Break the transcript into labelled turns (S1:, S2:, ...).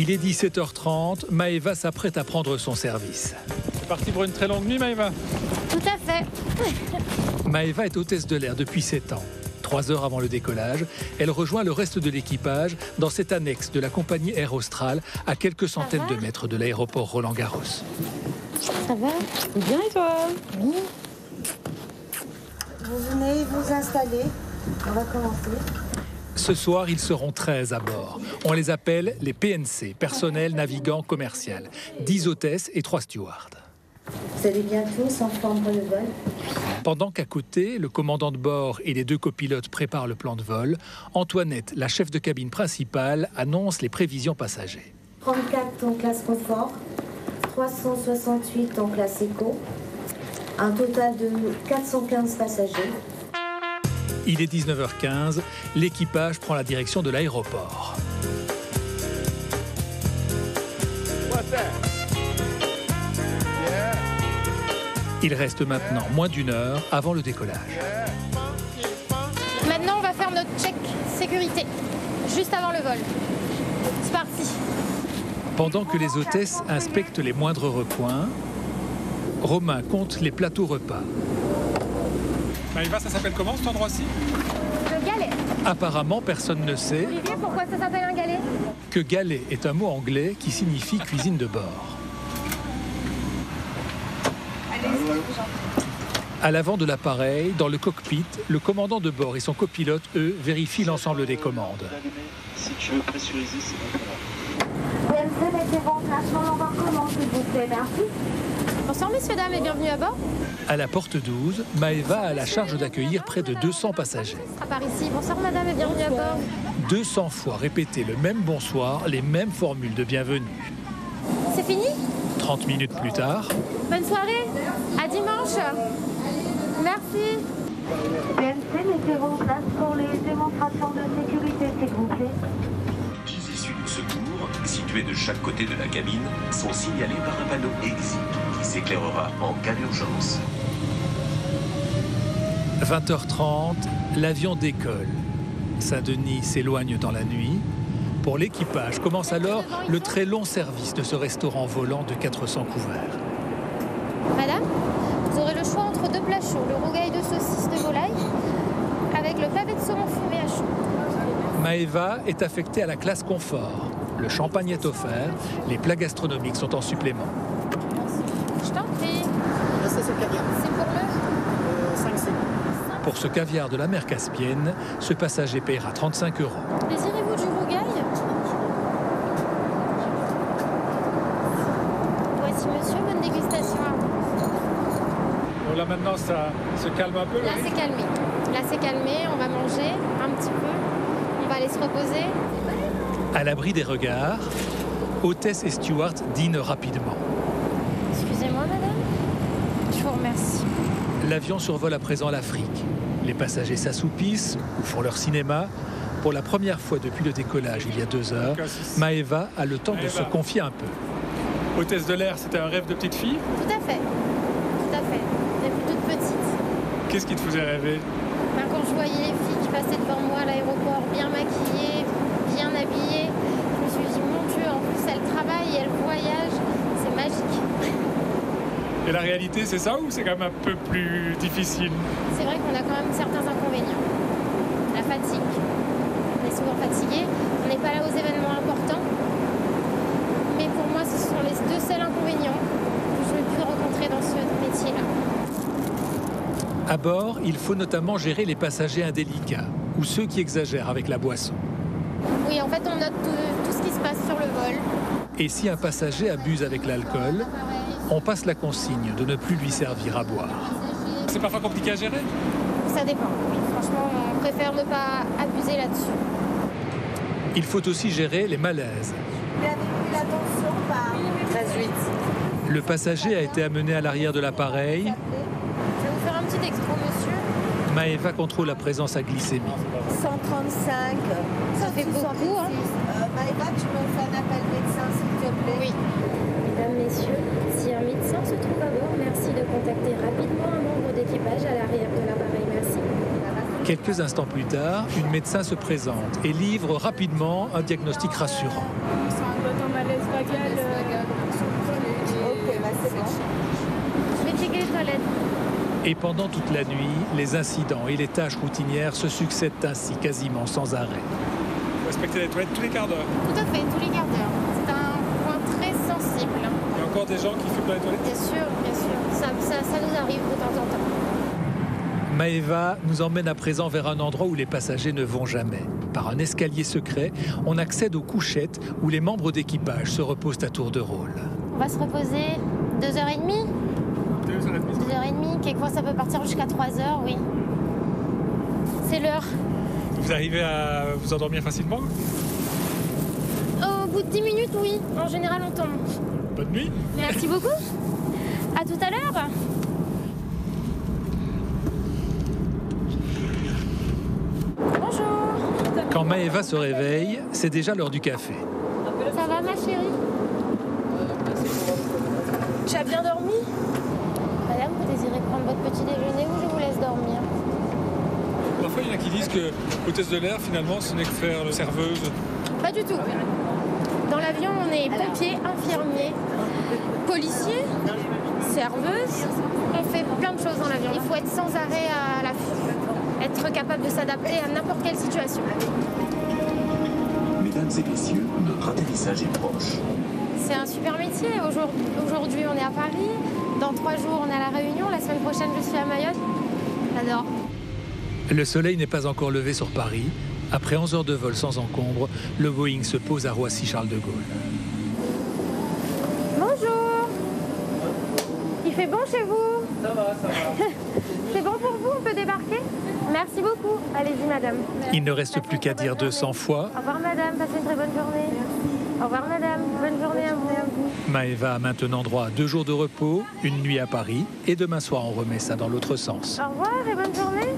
S1: Il est 17h30, Maëva s'apprête à prendre son service. C'est parti pour une très longue nuit, Maëva?
S2: Tout à fait.
S1: Maëva est hôtesse de l'air depuis 7 ans. 3 heures avant le décollage, elle rejoint le reste de l'équipage dans cette annexe de la compagnie Air Austral à quelques centaines de mètres de l'aéroport Roland-Garros.
S2: Ça va?
S3: Bien et toi?
S2: Oui.
S3: Vous venez vous installer. On va commencer.
S1: Ce soir, ils seront 13 à bord. On les appelle les PNC, personnel navigant commercial. 10 hôtesses et 3 stewards.
S3: Vous allez bientôt sans prendre le vol.
S1: Pendant qu'à côté, le commandant de bord et les 2 copilotes préparent le plan de vol, Antoinette, la chef de cabine principale, annonce les prévisions passagers.
S3: 34 en classe confort, 368 en classe éco, un total de 415 passagers.
S1: Il est 19h15, l'équipage prend la direction de l'aéroport. Il reste maintenant moins d'1 heure avant le décollage.
S2: Maintenant, on va faire notre check sécurité, juste avant le vol. C'est parti.
S1: Pendant que les hôtesses inspectent les moindres recoins, Romain compte les plateaux repas. Maëva, ça s'appelle comment cet endroit-ci?
S2: Le galet.
S1: Apparemment, personne ne sait
S2: Olivier, pourquoi ça s'appelle un galet?
S1: que galet est un mot anglais qui signifie cuisine de bord. À l'avant de l'appareil, dans le cockpit, le commandant de bord et son copilote, eux, vérifient l'ensemble des commandes.
S4: Si tu veux pressuriser, c'est bon.
S3: PNC, mettez-vous en place sur l'embarquement, s'il vous plaît, merci.
S2: Bonsoir messieurs, dames et bienvenue à bord.
S1: À la porte 12, Maëva a la charge d'accueillir près de 200 passagers.
S2: Ce sera par ici. Bonsoir madame et bienvenue à bord.
S1: 200 fois répéter le même bonsoir, les mêmes formules de bienvenue.
S2: C'est fini?
S1: 30 minutes plus tard,
S2: Bonne soirée. À dimanche. Merci.
S3: PNC, mettez-vous en place pour les démonstrations de sécurité, s'il vous plaît.
S5: 10 issues de secours, situées de chaque côté de la cabine, sont signalées par un panneau exit qui s'éclairera en cas d'urgence.
S1: 20h30, l'avion décolle. Saint-Denis s'éloigne dans la nuit. Pour l'équipage, commence alors le très long service de ce restaurant volant de 400 couverts.
S2: Madame, vous aurez le choix entre 2 plats chauds, le rougail de saucisse de volaille avec le pavé de saumon fumé à chaud.
S1: Maëva est affectée à la classe confort. Le champagne est offert, les plats gastronomiques sont en supplément.
S2: Je t'en prie.
S6: C'est ce caviar.
S2: C'est pour le
S6: 5 c'est bon.
S1: Pour ce caviar de la mer Caspienne, ce passager paiera 35 €.
S2: Désirez-vous du rougail? Voici monsieur, bonne dégustation à vous.
S1: Bon, là maintenant, ça se calme un peu.
S2: Là c'est calmé. Là c'est calmé, on va manger un petit peu. On va aller se reposer.
S1: À l'abri des regards, hôtesse et steward dînent rapidement.
S2: Excusez-moi madame. Je vous remercie.
S1: L'avion survole à présent l'Afrique. Les passagers s'assoupissent ou font leur cinéma. Pour la première fois depuis le décollage, il y a 2 heures, Maëva a le temps de se confier un peu. Hôtesse de l'air, c'était un rêve de petite fille?
S2: Tout à fait. Tout à fait. Depuis toute petite.
S1: Qu'est-ce qui te faisait rêver?
S2: Ben, quand je voyais les filles qui passaient devant moi à l'aéroport, bien maquillées, bien habillées, je me suis dit, mon Dieu, en plus elles travaillent, elles voyagent, c'est magique.
S1: Et la réalité, c'est ça ou c'est quand même un peu plus difficile?
S2: C'est vrai qu'on a quand même certains inconvénients. La fatigue. On est souvent fatigué, on n'est pas là aux événements importants. Mais pour moi, ce sont les 2 seuls inconvénients que je pu rencontrer dans ce métier-là.
S1: À bord, il faut notamment gérer les passagers indélicats ou ceux qui exagèrent avec la boisson.
S2: Oui, en fait, on note tout ce qui se passe sur le vol.
S1: Et si un passager abuse avec l'alcool, on passe la consigne de ne plus lui servir à boire. C'est parfois compliqué à gérer?
S2: Ça dépend. Franchement, on préfère ne pas abuser là-dessus.
S1: Il faut aussi gérer les malaises.
S3: Vous avez pris l'attention par
S6: 13-8.
S1: Le passager a été amené à l'arrière de l'appareil.
S2: Je vais vous faire un petit extra, monsieur.
S1: Maëva contrôle la présence à glycémie.
S3: 135.
S2: Ça fait beaucoup, hein.
S3: Maëva, tu me fais un appel médecin, s'il te plaît.
S2: Oui.
S7: Mesdames, Messieurs, si un médecin se trouve à bord, merci de contacter rapidement un membre d'équipage à l'arrière de l'appareil. Merci.
S1: Quelques instants plus tard, une médecin se présente et livre rapidement un diagnostic rassurant.
S8: C'est un doigt
S7: Lagal.
S6: Ok, bah c'est bon.
S7: Je vais checker les toilettes.
S1: Et pendant toute la nuit, les incidents et les tâches routinières se succèdent ainsi quasiment sans arrêt.
S8: Vous respectez les toilettes tous les quarts d'heure.
S2: Tout à fait, tous les quarts d'heure. C'est un point très sensible.
S8: Il y a encore des gens qui fument dans les toilettes.
S2: Bien sûr, bien sûr. Ça nous arrive de temps en temps.
S1: Maëva nous emmène à présent vers un endroit où les passagers ne vont jamais. Par un escalier secret, on accède aux couchettes où les membres d'équipage se reposent à tour de rôle.
S2: On va se reposer 2h30. 2h30, quelquefois ça peut partir jusqu'à 3h, oui. C'est l'heure.
S8: Vous arrivez à vous endormir facilement?
S2: Au bout de 10 minutes, oui. En général, on tombe.
S8: Bonne nuit.
S2: Merci beaucoup. À tout à l'heure. Bonjour.
S1: Quand Maëva se réveille, c'est déjà l'heure du café.
S2: Ça va, ma chérie?
S6: Tu as bien dormi?
S2: Madame, vous désirez prendre votre petit déjeuner ou je vous laisse dormir?
S8: Parfois, il y en a qui disent que l'hôtesse de l'air, finalement, ce n'est que faire le serveuse.
S2: Pas du tout. Dans l'avion, on est pompier, infirmier, policier, serveuse. On fait plein de choses dans l'avion. Il faut être sans arrêt à l'affût, être capable de s'adapter à n'importe quelle situation.
S5: Mesdames et messieurs, notre atterrissage est proche.
S2: C'est un super métier. Aujourd'hui, on est à Paris. Dans 3 jours, on est à La Réunion. La semaine prochaine, je suis à Mayotte. J'adore.
S1: Le soleil n'est pas encore levé sur Paris. Après 11 heures de vol sans encombre, le Boeing se pose à Roissy-Charles de Gaulle.
S2: Bonjour. Il fait bon chez vous?
S8: Ça va.
S2: C'est bon pour vous? On peut débarquer? Merci beaucoup. Allez-y, madame.
S1: Il ne reste plus qu'à dire 200 fois.
S2: Au revoir, madame. Passez une très bonne journée. Au revoir, madame. Bonne journée à vous.
S1: Maëva a maintenant droit à 2 jours de repos, une nuit à Paris, et demain soir on remet ça dans l'autre sens.
S2: Au revoir et bonne journée.